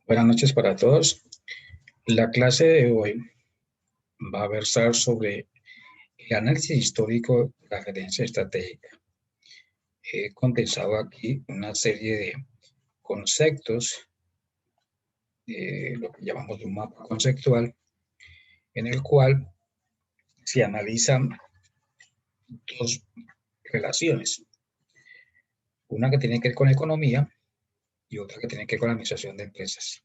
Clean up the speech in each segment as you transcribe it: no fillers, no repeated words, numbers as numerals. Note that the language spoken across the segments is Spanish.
Buenas noches para todos. La clase de hoy va a versar sobre el análisis histórico de la gerencia estratégica. He condensado aquí una serie de conceptos, lo que llamamos un mapa conceptual, en el cual se analizan dos relaciones. Una que tiene que ver con economía y otra que tiene que ver con la administración de empresas.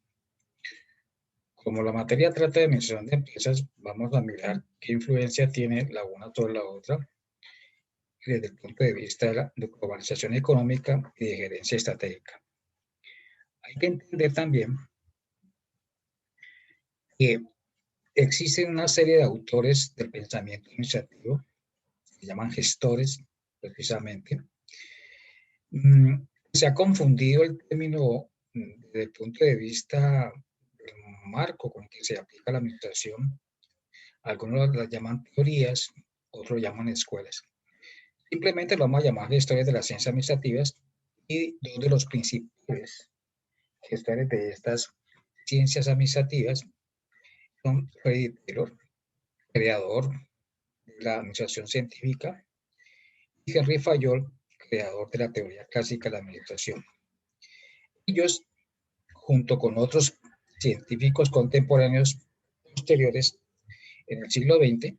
Como la materia trata de administración de empresas, vamos a mirar qué influencia tiene la una sobre la otra desde el punto de vista de globalización económica y de gerencia estratégica. Hay que entender también que existen una serie de autores del pensamiento administrativo, se llaman gestores precisamente. Se ha confundido el término desde el punto de vista del marco con que se aplica la administración. Algunos las llaman teorías, otros llaman escuelas. Simplemente lo vamos a llamar gestores de las ciencias administrativas, y dos de los principales gestores de estas ciencias administrativas son Freddy Taylor, creador de la administración científica, y Henry Fayol, creador de la teoría clásica de la administración. Ellos, junto con otros científicos contemporáneos posteriores en el siglo XX,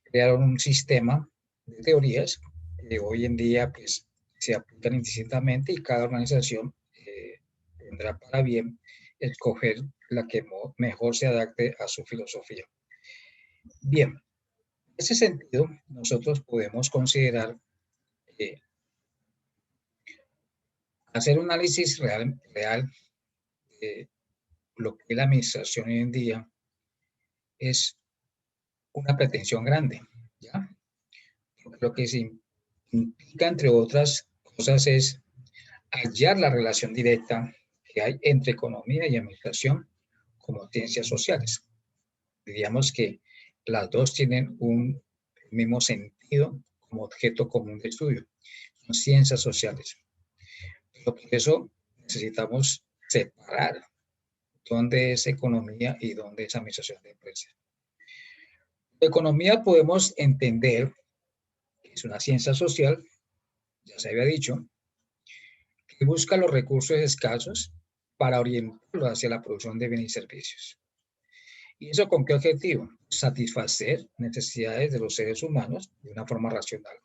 crearon un sistema de teorías que hoy en día pues, se aplican indistintamente, y cada organización tendrá para bien escoger la que mejor se adapte a su filosofía. Bien, en ese sentido, nosotros podemos considerar que hacer un análisis real de lo que es la administración hoy en día es una pretensión grande, ¿ya? Lo que se implica, entre otras cosas, es hallar la relación directa que hay entre economía y administración como ciencias sociales. Diríamos que las dos tienen un mismo sentido como objeto común de estudio. Son ciencias sociales. Pero por eso necesitamos separar dónde es economía y dónde es administración de empresas. La economía podemos entender que es una ciencia social, ya se había dicho, que busca los recursos escasos para orientarlos hacia la producción de bienes y servicios. ¿Y eso con qué objetivo? Satisfacer necesidades de los seres humanos de una forma racional.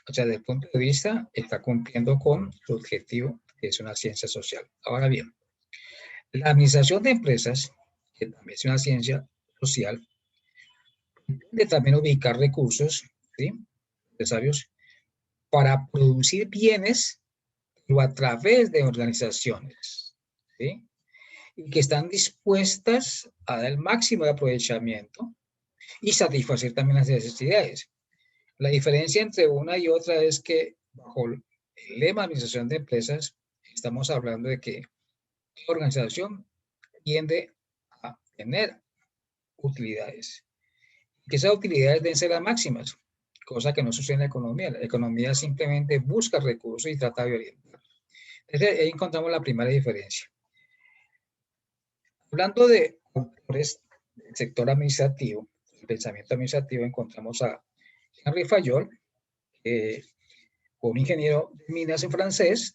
O sea, desde el punto de vista, está cumpliendo con su objetivo, que es una ciencia social. Ahora bien, la administración de empresas, que también es una ciencia social, pretende también ubicar recursos, ¿sí?, necesarios para producir bienes, pero a través de organizaciones, ¿sí?, y que están dispuestas a dar el máximo de aprovechamiento y satisfacer también las necesidades. La diferencia entre una y otra es que bajo el lema de administración de empresas estamos hablando de que toda organización tiende a tener utilidades, que esas utilidades deben ser las máximas, cosa que no sucede en la economía. La economía simplemente busca recursos y trata de orientar. Entonces ahí encontramos la primera diferencia. Hablando de autores del sector administrativo, el pensamiento administrativo, encontramos a Henry Fayol, un ingeniero de minas en francés,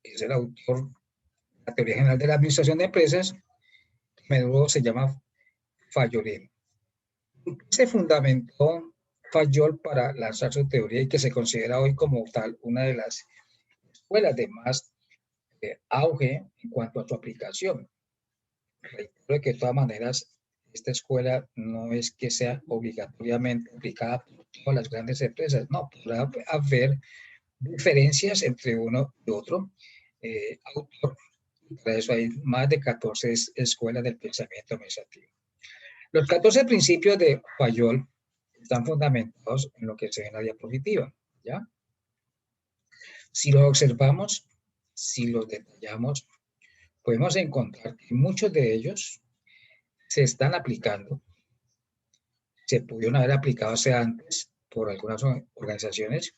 que es el autor de la teoría general de la administración de empresas, que a menudo se llama Fayolismo. Se fundamentó Fayol para lanzar su teoría y que se considera hoy como tal una de las escuelas de más auge en cuanto a su aplicación. Reitero que de todas maneras esta escuela no es que sea obligatoriamente aplicada por todas las grandes empresas, no, podrá haber diferencias entre uno y otro autor. Para eso hay más de 14 escuelas del pensamiento administrativo. Los 14 principios de Fayol están fundamentados en lo que se ve en la diapositiva, ¿ya? Si los observamos, si los detallamos, podemos encontrar que muchos de ellos se están aplicando, se pudieron haber aplicado antes por algunas organizaciones,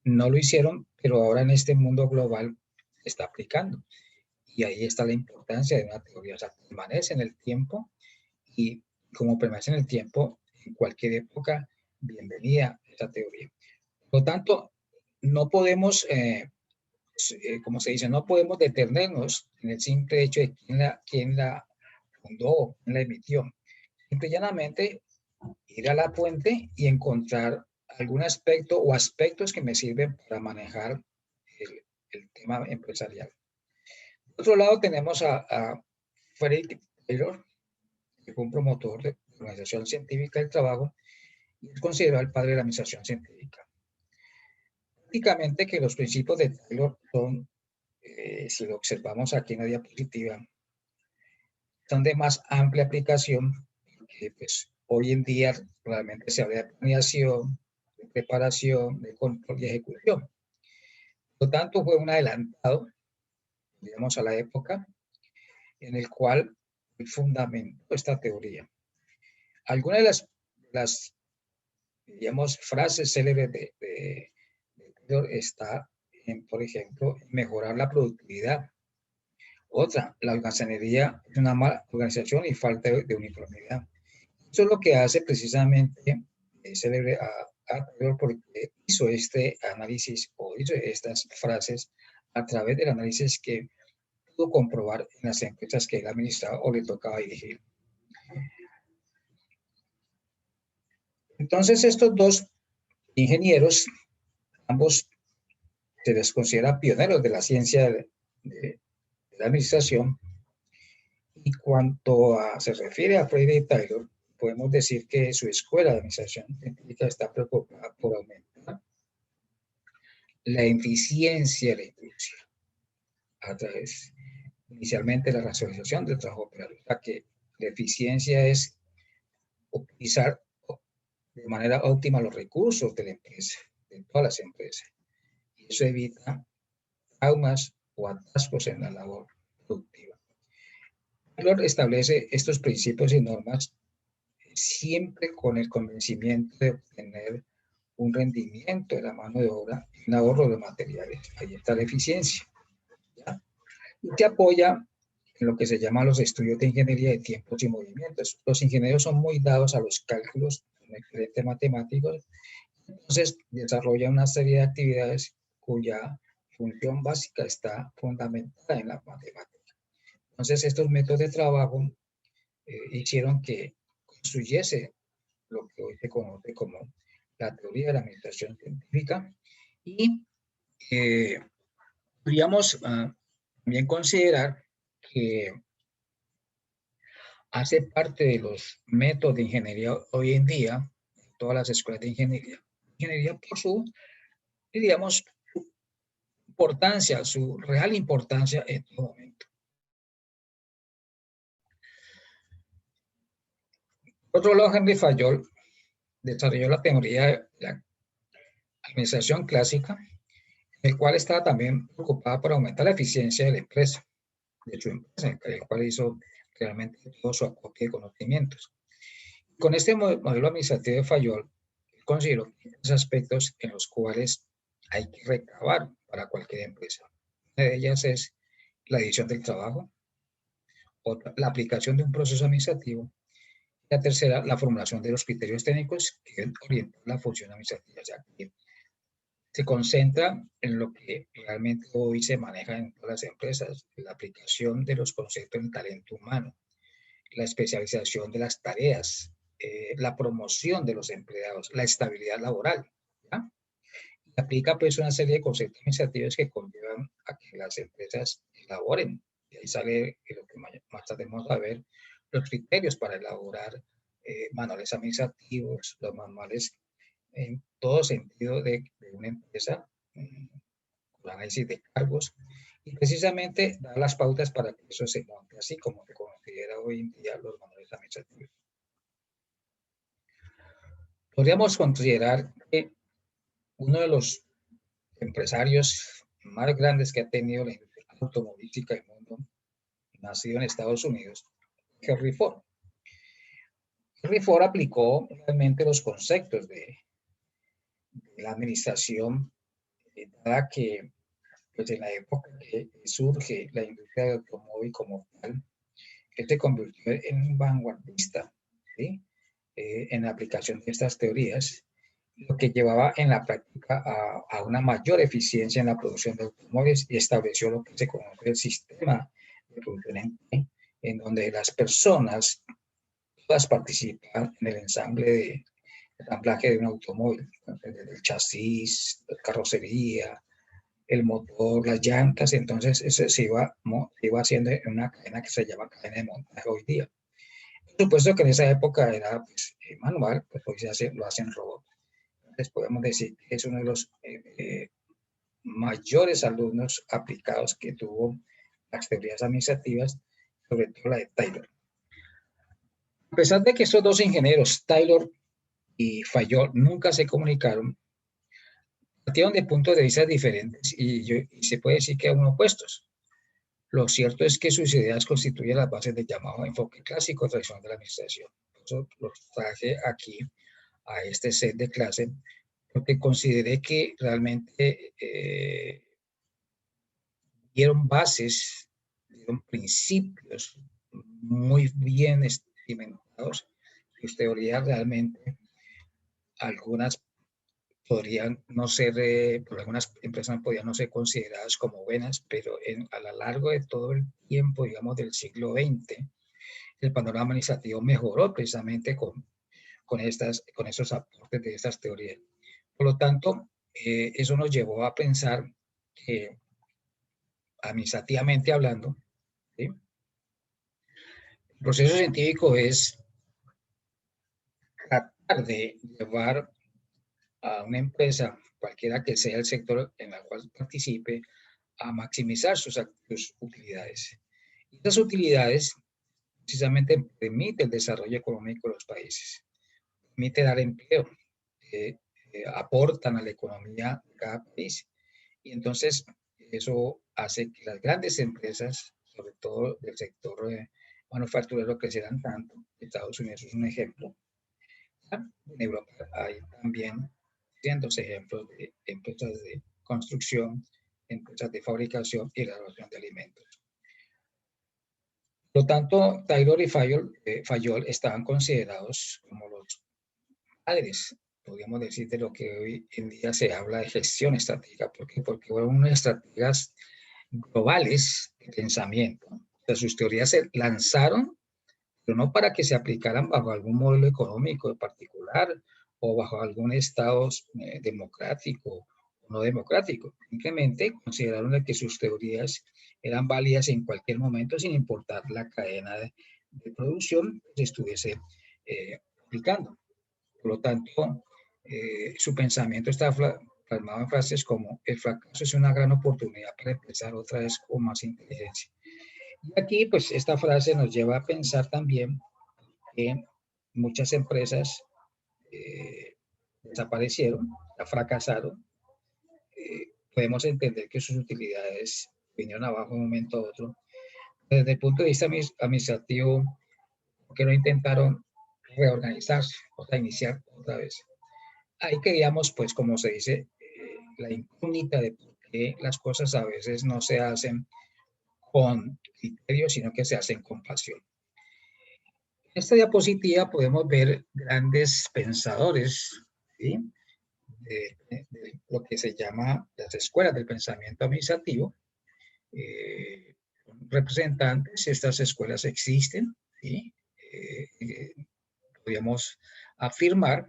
no lo hicieron, pero ahora en este mundo global se está aplicando. Y ahí está la importancia de una teoría, o sea, permanece en el tiempo y como permanece en el tiempo, en cualquier época, bienvenida esa teoría. Por lo tanto, no podemos, como se dice, no podemos detenernos en el simple hecho de quién la fundó o quién la emitió. Simple y llanamente ir a la fuente y encontrar algún aspecto o aspectos que me sirven para manejar el tema empresarial. Por otro lado, tenemos a Frederick Taylor, que fue un promotor de la Organización Científica del Trabajo y es considerado el padre de la administración científica. Prácticamente que los principios de Taylor son, si lo observamos aquí en la diapositiva, son de más amplia aplicación, porque pues, hoy en día realmente se habla de planeación, de preparación, de control y ejecución. Por lo tanto, fue un adelantado, digamos, a la época en el cual fundamentó esta teoría. Algunas de las digamos, frases célebres de Taylor está en, por ejemplo, mejorar la productividad. Otra, la holgazanería es una mala organización y falta de uniformidad. Eso es lo que hace precisamente célebre a Taylor porque hizo este análisis o hizo estas frases a través del análisis que pudo comprobar en las empresas que él administraba o le tocaba dirigir. Entonces, estos dos ingenieros, ambos se les considera pioneros de la ciencia de la administración. Y cuanto se refiere a Frederick Taylor, podemos decir que su escuela de administración científica está preocupada por aumentar la eficiencia de la industria a través, inicialmente, de la racionalización del trabajo operario. O sea que la eficiencia es utilizar de manera óptima los recursos de la empresa, de todas las empresas. Y eso evita traumas o atascos en la labor productiva. Taylor establece estos principios y normas siempre con el convencimiento de obtener un rendimiento de la mano de obra y un ahorro de materiales. Ahí está la eficiencia. ¿Ya? Y se apoya en lo que se llama los estudios de ingeniería de tiempos y movimientos. Los ingenieros son muy dados a los cálculos, son excelentes matemáticos, entonces desarrolla una serie de actividades cuya función básica está fundamentada en la matemática. Entonces estos métodos de trabajo hicieron que construyese lo que hoy se conoce como la teoría de la administración científica y podríamos también considerar que hace parte de los métodos de ingeniería hoy en día, todas las escuelas de ingeniería por su, digamos, importancia, su real importancia en todo momento. Por otro lado, Henry Fayol desarrolló la teoría de la administración clásica, el cual estaba también preocupada por aumentar la eficiencia de la empresa, de su empresa, el cual hizo realmente todo su acopio de conocimientos. Con este modelo administrativo de Fayol, considero tres aspectos en los cuales hay que recabar para cualquier empresa. Una de ellas es la división del trabajo, otra, la aplicación de un proceso administrativo, y la tercera, la formulación de los criterios técnicos que deben orientar la función administrativa. O sea, que se concentra en lo que realmente hoy se maneja en todas las empresas, la aplicación de los conceptos en talento humano, la especialización de las tareas, la promoción de los empleados, la estabilidad laboral. ¿Ya? Y aplica pues una serie de conceptos administrativos que conllevan a que las empresas elaboren. Y ahí sale lo que más tratemos a ver, los criterios para elaborar manuales administrativos, los manuales en todo sentido de una empresa, con análisis de cargos, y precisamente dar las pautas para que eso se monte así como se considera hoy en día los manuales administrativos. Podríamos considerar que uno de los empresarios más grandes que ha tenido la industria automovilística del mundo, nacido en Estados Unidos, Henry Ford. Henry Ford aplicó realmente los conceptos de la administración, dada que pues en la época que surge la industria del automóvil como tal, él se convirtió en un vanguardista, ¿sí? En la aplicación de estas teorías, lo que llevaba en la práctica a una mayor eficiencia en la producción de automóviles y estableció lo que se conoce el sistema de producción en donde las personas todas participan en el ensamblaje de un automóvil, desde el chasis, la carrocería, el motor, las llantas. Entonces eso se iba haciendo en una cadena que se llama cadena de montaje hoy día. Por supuesto que en esa época era pues, manual, pues hoy lo hacen robot. Entonces podemos decir que es uno de los mayores alumnos aplicados que tuvo las teorías administrativas, sobre todo la de Taylor. A pesar de que estos dos ingenieros, Taylor y Fayol, nunca se comunicaron, partieron de puntos de vista diferentes y se puede decir que aún opuestos. Lo cierto es que sus ideas constituyen las bases del llamado enfoque clásico tradicional de la administración. Por eso los traje aquí a este set de clase, porque consideré que realmente dieron bases, dieron principios muy bien experimentados. Sus teorías realmente, algunas podrían no ser, por algunas empresas podrían no ser consideradas como buenas, pero a lo largo de todo el tiempo, digamos, del siglo XX, el panorama administrativo mejoró precisamente con estos aportes de estas teorías. Por lo tanto, eso nos llevó a pensar que, administrativamente hablando, ¿sí? El proceso científico es tratar de llevar a una empresa, cualquiera que sea el sector en el cual participe, a maximizar sus utilidades. Y esas utilidades precisamente permiten el desarrollo económico de los países, permite dar empleo, aportan a la economía de cada país. Y entonces eso hace que las grandes empresas, sobre todo del sector manufacturero, crecieran tanto. Estados Unidos es un ejemplo. En Europa hay también cientos de ejemplos de empresas de construcción, empresas de fabricación y elaboración de alimentos. Por lo tanto, Taylor y Fayol estaban considerados como los padres, podríamos decir, de lo que hoy en día se habla de gestión estratégica. ¿Por qué? Porque fueron unas estrategias globales de pensamiento. O sea, sus teorías se lanzaron, pero no para que se aplicaran bajo algún modelo económico en particular o bajo algún estado democrático o no democrático. Simplemente consideraron que sus teorías eran válidas en cualquier momento sin importar la cadena de producción que se estuviese aplicando. Por lo tanto, su pensamiento está plasmado en frases como: el fracaso es una gran oportunidad para empezar otra vez con más inteligencia. Y aquí, pues, esta frase nos lleva a pensar también que muchas empresas desaparecieron, fracasaron. Podemos entender que sus utilidades vinieron abajo de un momento a otro. Desde el punto de vista administrativo, ¿por qué no intentaron reorganizarse, o sea, iniciar otra vez? Ahí queríamos, pues, como se dice, la incógnita de por qué las cosas a veces no se hacen con criterio, sino que se hacen con pasión. En esta diapositiva podemos ver grandes pensadores, ¿sí? de lo que se llama las escuelas del pensamiento administrativo. Representantes, estas escuelas existen, ¿sí? Podríamos afirmar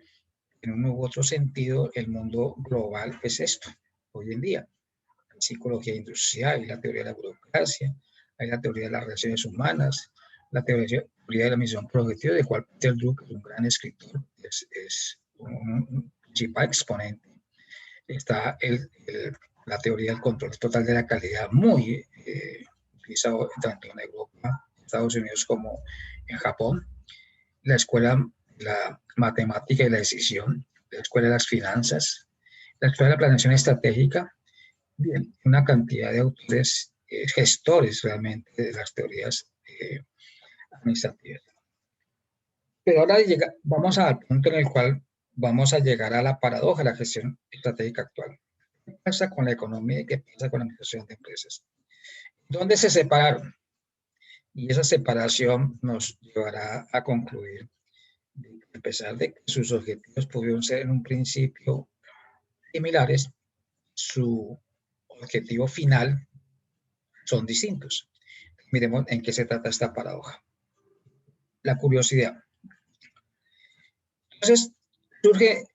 en un u otro sentido, el mundo global es esto, hoy en día. Hay psicología industrial, hay la teoría de la burocracia, hay la teoría de las relaciones humanas, la teoría de la misión progresiva, de cual Peter Drucker, un gran escritor, es un principal exponente. Está la teoría del control total de la calidad, muy utilizado tanto en Europa, Estados Unidos, como en Japón. La escuela, la matemática y la decisión, la escuela de las finanzas, la escuela de la planeación estratégica, bien, una cantidad de autores, gestores realmente de las teorías administrativas. Pero ahora vamos al punto en el cual vamos a llegar a la paradoja de la gestión estratégica actual. ¿Qué pasa con la economía y qué pasa con la administración de empresas? ¿Dónde se separaron? Y esa separación nos llevará a concluir que a pesar de que sus objetivos pudieron ser en un principio similares, su objetivo final son distintos. Miremos en qué se trata esta paradoja. La curiosidad. Entonces, surge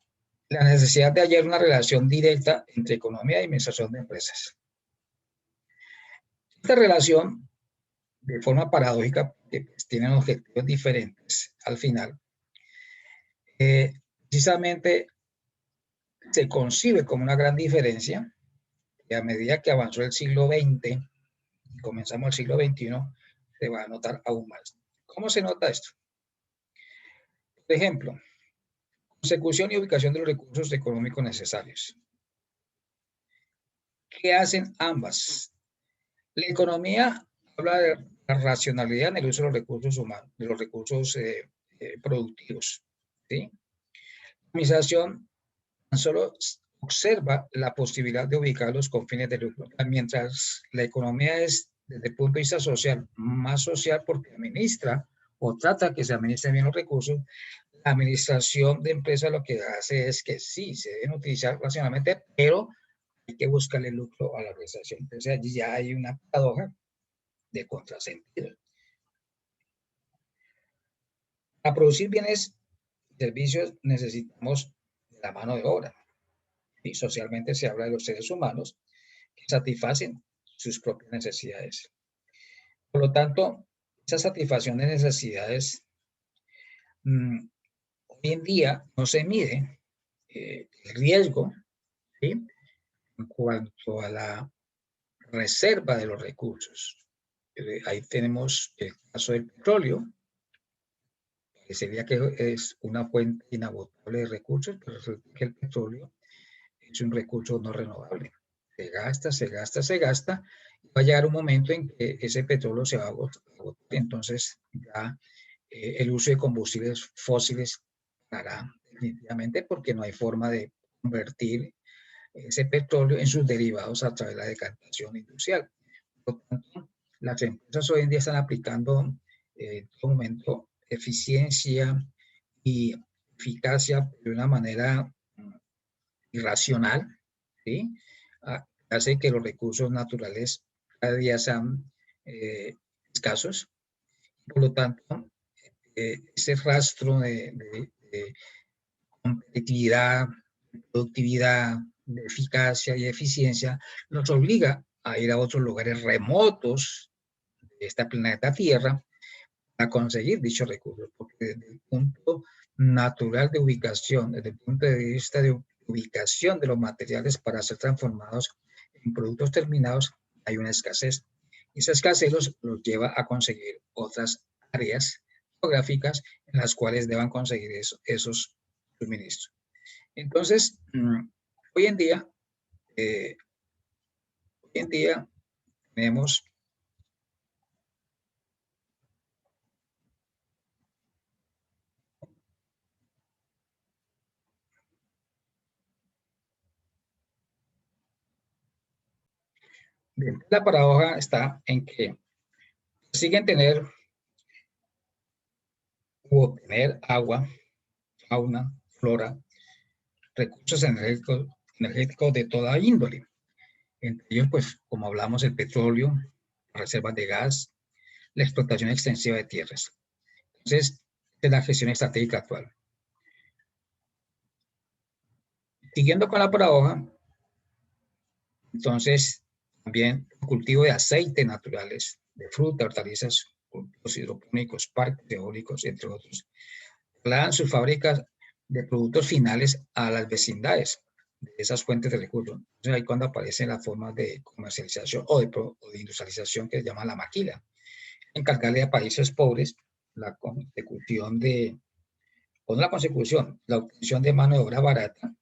la necesidad de hallar una relación directa entre economía y administración de empresas. Esta relación, de forma paradójica, que pues, tienen objetivos diferentes al final, precisamente se concibe como una gran diferencia y a medida que avanzó el siglo XX y comenzamos el siglo XXI, se va a notar aún más. ¿Cómo se nota esto? Por ejemplo, consecución y ubicación de los recursos económicos necesarios. ¿Qué hacen ambas? La economía habla de la racionalidad en el uso de los recursos humanos, de los recursos productivos. ¿Sí? La administración tan solo observa la posibilidad de ubicar los confines del lucro, mientras la economía es, desde el punto de vista social, más social porque administra o trata que se administren bien los recursos. La administración de empresas lo que hace es que sí, se deben utilizar racionalmente, pero hay que buscarle lucro a la organización. Entonces allí ya hay una paradoja de contrasentido. Para producir bienes y servicios necesitamos de la mano de obra. Y socialmente se habla de los seres humanos que satisfacen sus propias necesidades. Por lo tanto, esa satisfacción de necesidades hoy en día no se mide el riesgo, ¿sí?, en cuanto a la reserva de los recursos. Ahí tenemos el caso del petróleo, que sería que es una fuente inagotable de recursos, pero resulta que el petróleo es un recurso no renovable. Se gasta, se gasta, se gasta, y va a llegar un momento en que ese petróleo se va a agotar. Entonces ya el uso de combustibles fósiles parará definitivamente porque no hay forma de convertir ese petróleo en sus derivados a través de la decantación industrial. Por lo tanto, las empresas hoy en día están aplicando en todo momento eficiencia y eficacia de una manera irracional, ¿sí? Hace que los recursos naturales cada día sean escasos. Por lo tanto, ese rastro de competitividad, productividad, de eficacia y eficiencia nos obliga a ir a otros lugares remotos de este planeta Tierra a conseguir dichos recursos, porque desde el punto natural de ubicación, desde el punto de vista de ubicación de los materiales para ser transformados en productos terminados, hay una escasez. Y esa escasez los lleva a conseguir otras áreas geográficas en las cuales deban conseguir esos suministros. Entonces, hoy en día tenemos bien, la paradoja está en que siguen tener u obtener agua, fauna, flora, recursos energéticos de toda índole. Entre ellos, pues, como hablamos, el petróleo, reservas de gas, la explotación extensiva de tierras. Entonces, es la gestión estratégica actual. Siguiendo con la paradoja, entonces, también el cultivo de aceites naturales, de fruta, hortalizas, cultivos hidropónicos, parques eólicos, entre otros, trasladan sus fábricas de productos finales a las vecindades de esas fuentes de recursos. Entonces ahí cuando aparecen las formas de comercialización o de industrialización que se llama la maquila. Encargarle a países pobres la consecución de, o no la consecución, la obtención de mano de obra barata.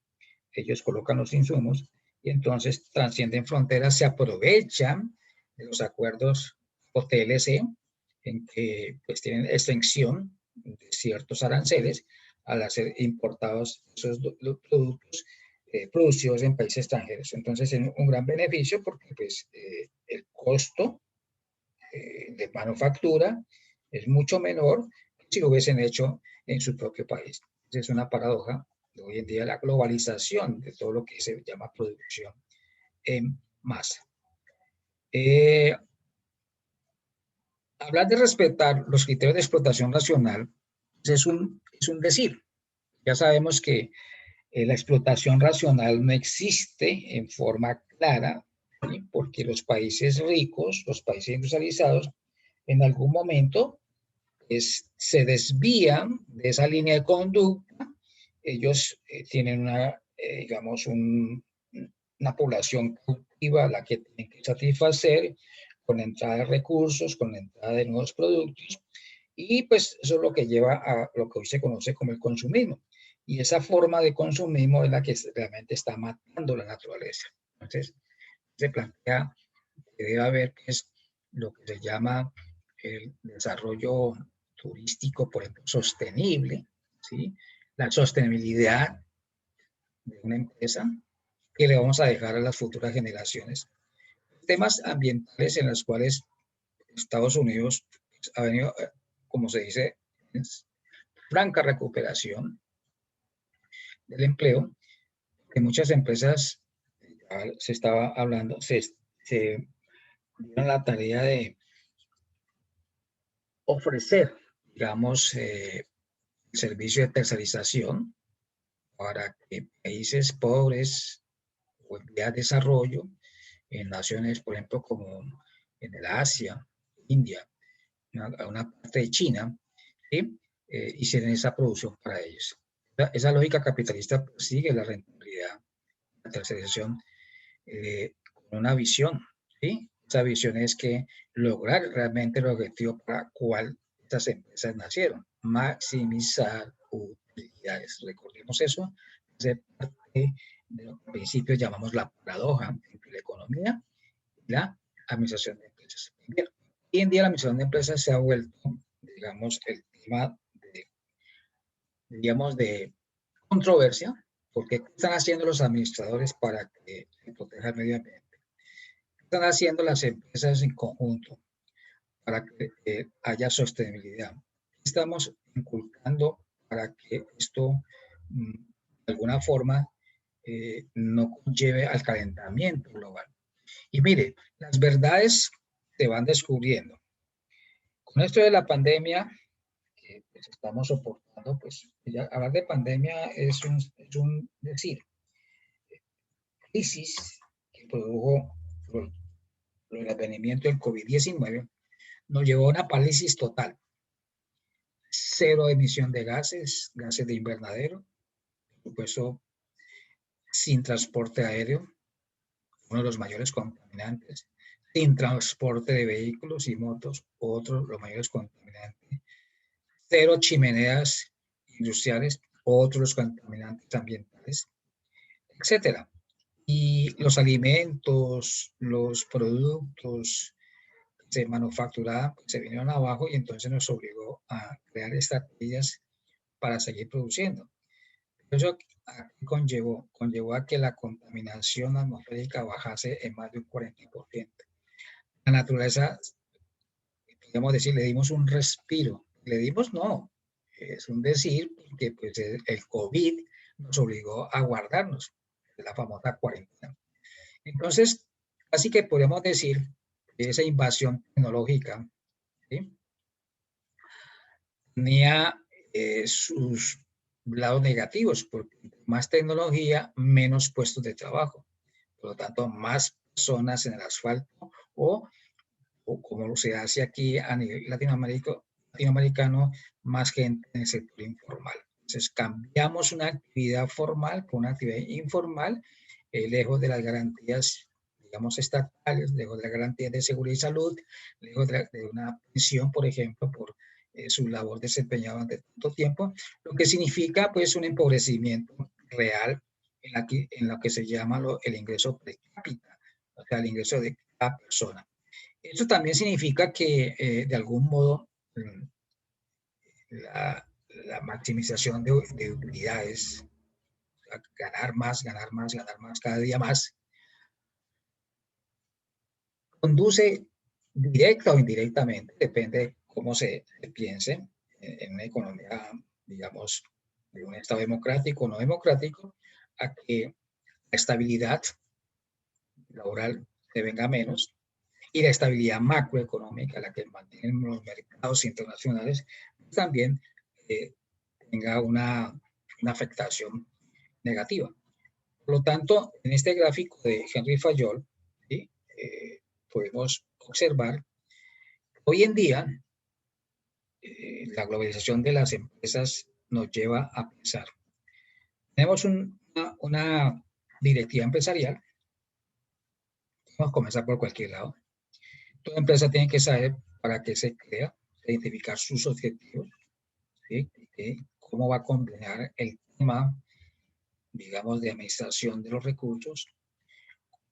Ellos colocan los insumos y entonces trascienden fronteras, se aprovechan de los acuerdos o TLC en que pues tienen exención de ciertos aranceles al hacer importados esos productos producidos en países extranjeros. Entonces, es un gran beneficio porque pues, el costo de manufactura es mucho menor que si lo hubiesen hecho en su propio país. Entonces, es una paradoja de hoy en día la globalización de todo lo que se llama producción en masa. Hablar de respetar los criterios de explotación racional es un decir. Ya sabemos que la explotación racional no existe en forma clara, ¿sí? Porque los países ricos, los países industrializados, en algún momento se desvían de esa línea de conducta. Ellos tienen digamos, una población cautiva a la que tienen que satisfacer con la entrada de recursos, con la entrada de nuevos productos, y pues eso es lo que lleva a lo que hoy se conoce como el consumismo. Y esa forma de consumismo es la que realmente está matando la naturaleza. Entonces, se plantea que debe haber pues, lo que se llama el desarrollo turístico, por ejemplo, sostenible, ¿sí? La sostenibilidad de una empresa que le vamos a dejar a las futuras generaciones. Temas ambientales en los cuales Estados Unidos ha venido, como se dice, en franca recuperación del empleo, que muchas empresas, ya se estaba hablando, se dieron la tarea de ofrecer, digamos, servicio de tercerización para que países pobres o en vías de desarrollo, en naciones, por ejemplo, como en el Asia, India, una parte de China, ¿sí? Hicieran esa producción para ellos. Esa lógica capitalista sigue la rentabilidad, la tercerización, con una visión, ¿sí? Esa visión es que lograr realmente el objetivo para cual estas empresas nacieron, maximizar utilidades. Recordemos eso, es parte de lo que al principio llamamos la paradoja entre la economía y la administración de empresas. Bien, hoy en día la administración de empresas se ha vuelto, digamos, el tema de, digamos, de controversia, porque ¿qué están haciendo los administradores para que protejan el medio ambiente? ¿Qué están haciendo las empresas en conjunto para que haya sostenibilidad? ¿Qué estamos inculcando para que esto, de alguna forma, no conlleve al calentamiento global? Y mire, las verdades se van descubriendo. Con esto de la pandemia que pues, estamos soportando, pues ya hablar de pandemia es un decir, crisis que produjo el advenimiento del COVID-19 nos llevó a una parálisis total. Cero emisión de gases, gases de invernadero, por supuesto, sin transporte aéreo, uno de los mayores contaminantes, sin transporte de vehículos y motos, otro de los mayores contaminantes, cero chimeneas industriales, otros contaminantes ambientales, etcétera. Y los alimentos, los productos se manufacturaban, pues, se vinieron abajo y entonces nos obligó a crear estrategias para seguir produciendo. Eso conllevó a que la contaminación atmosférica bajase en más de un 40%. La naturaleza, podríamos decir, le dimos un respiro. Le dimos, no, es un decir, porque pues, el COVID nos obligó a guardarnos, la famosa cuarentena. Entonces, así que podemos decir que esa invasión tecnológica, ¿sí?, tenía sus lados negativos, porque más tecnología, menos puestos de trabajo. Por lo tanto, más personas en el asfalto o como se hace aquí a nivel latinoamericano, más gente en el sector informal. Entonces, cambiamos una actividad formal por una actividad informal, lejos de las garantías, digamos, estatales, lejos de las garantías de seguridad y salud, lejos de una pensión, por ejemplo, por su labor desempeñada durante tanto tiempo, lo que significa, pues, un empobrecimiento real en lo que se llama el ingreso per cápita, o sea, el ingreso de cada persona. Eso también significa que, de algún modo, la maximización de utilidades, ganar más, ganar más, ganar más, cada día más, conduce directa o indirectamente, depende de cómo se piense, en una economía, digamos, de un Estado democrático o no democrático, a que la estabilidad laboral se venga menos y la estabilidad macroeconómica, la que mantienen los mercados internacionales, también eh, tenga una afectación negativa. Por lo tanto, en este gráfico de Henry Fayol, ¿sí? Podemos observar que hoy en día la globalización de las empresas nos lleva a pensar. Tenemos una directiva empresarial, vamos a comenzar por cualquier lado. Toda empresa tiene que saber para qué se crea, identificar sus objetivos, ¿sí? Cómo va a combinar el tema, digamos, de administración de los recursos,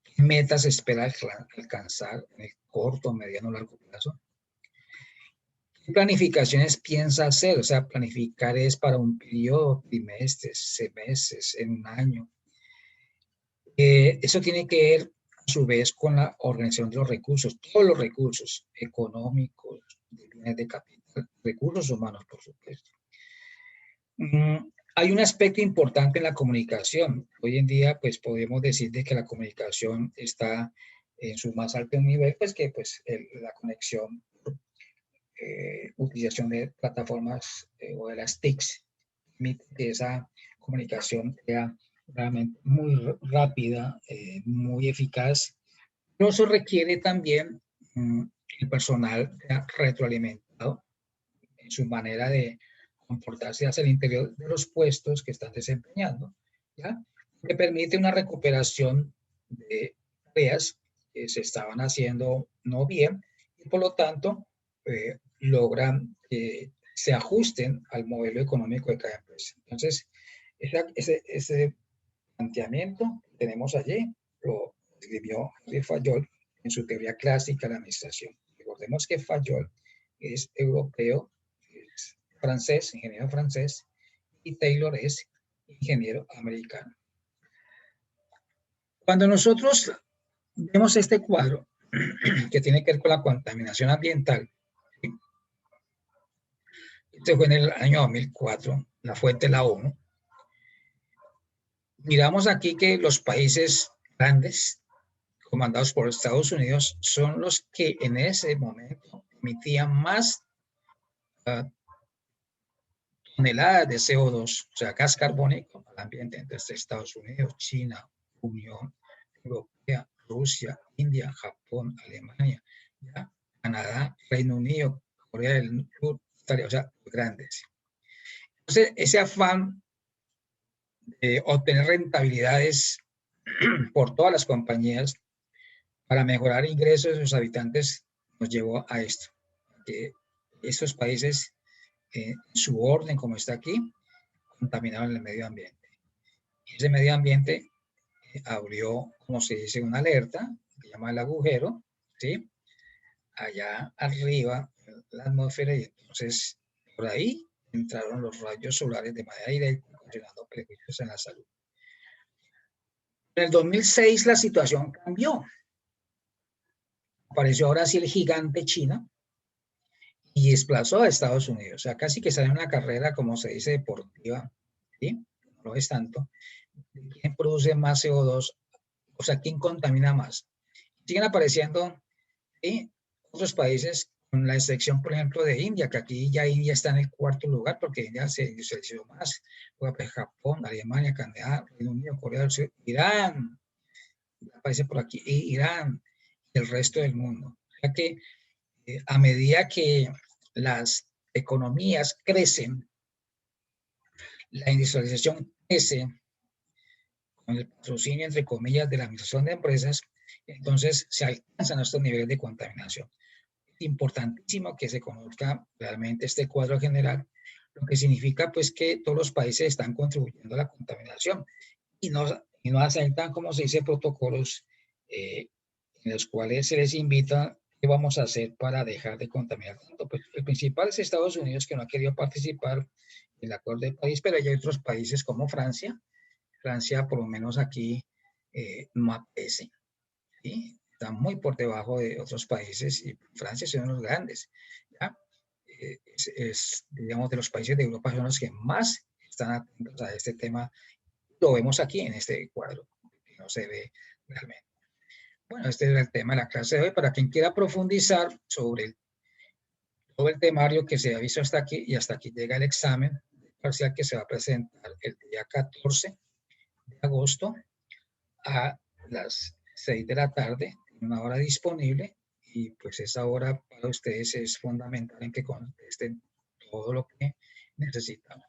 qué metas espera alcanzar en el corto, mediano o largo plazo. ¿Qué planificaciones piensa hacer? O sea, planificar es para un periodo, trimestres, semestres, en un año. Eso tiene que ver, a su vez, con la organización de los recursos, todos los recursos económicos, de bienes de capital, recursos humanos, por supuesto. Hay un aspecto importante en la comunicación. Hoy en día, pues podemos decir de que la comunicación está en su más alto nivel, pues que pues, la conexión, utilización de plataformas o de las TICs, permite que esa comunicación sea realmente muy rápida, muy eficaz. Pero eso requiere también el personal retroalimentado en su manera de comportarse hacia el interior de los puestos que están desempeñando, ¿ya? Que permite una recuperación de tareas que se estaban haciendo no bien y por lo tanto logran que se ajusten al modelo económico de cada empresa. Entonces, ese planteamiento que tenemos allí lo escribió Henry Fayol en su teoría clásica de la administración. Recordemos que Fayol es europeo, es francés, ingeniero francés, y Taylor es ingeniero americano. Cuando nosotros vemos este cuadro que tiene que ver con la contaminación ambiental, este fue en el año 2004, la fuente de la ONU, miramos aquí que los países grandes, comandados por Estados Unidos, son los que en ese momento emitían más toneladas de CO2, o sea, gas carbónico al ambiente, entre Estados Unidos, China, Unión Europea, Rusia, India, Japón, Alemania, ¿ya? Canadá, Reino Unido, Corea del Sur, Italia, o sea, grandes. Entonces, ese afán de obtener rentabilidades por todas las compañías para mejorar ingresos de sus habitantes nos llevó a esto, que estos países, en su orden como está aquí, contaminaron el medio ambiente. Y ese medio ambiente abrió, como se dice, una alerta, que se llama el agujero, ¿sí? Allá arriba, la atmósfera, y entonces por ahí entraron los rayos solares de manera directa, ocasionando perjuicios en la salud. En el 2006 la situación cambió. Apareció ahora sí el gigante China y desplazó a Estados Unidos. O sea, casi que sale una carrera, como se dice, deportiva, ¿sí? No es tanto. ¿Quién produce más CO2? O sea, ¿quién contamina más? Siguen apareciendo, ¿sí?, otros países, con la excepción, por ejemplo, de India, que aquí ya India está en el cuarto lugar porque India se hizo más. Japón, Alemania, Canadá, Reino Unido, Corea del Sur, Irán, aparece por aquí, Irán y el resto del mundo. O sea que a medida que las economías crecen, la industrialización crece, con el patrocinio, entre comillas, de la administración de empresas, entonces se alcanzan estos niveles de contaminación. Es importantísimo que se conozca realmente este cuadro general, lo que significa pues que todos los países están contribuyendo a la contaminación y no aceptan, como se dice, protocolos en los cuales se les invita qué vamos a hacer para dejar de contaminar tanto. Pues el principal es Estados Unidos, que no ha querido participar en el Acuerdo de París, pero hay otros países como Francia. Francia, por lo menos aquí, no aparece, ¿sí? Está muy por debajo de otros países y Francia es uno de los grandes, ¿ya? Digamos, de los países de Europa son los que más están atentos a este tema. Lo vemos aquí en este cuadro, que no se ve realmente. Bueno, este es el tema de la clase de hoy. Para quien quiera profundizar sobre todo el temario que se ha visto hasta aquí, y hasta aquí llega el examen parcial que se va a presentar el día 14 de agosto a las 6 de la tarde, una hora disponible, y pues esa hora para ustedes es fundamental en que contesten todo lo que necesitamos.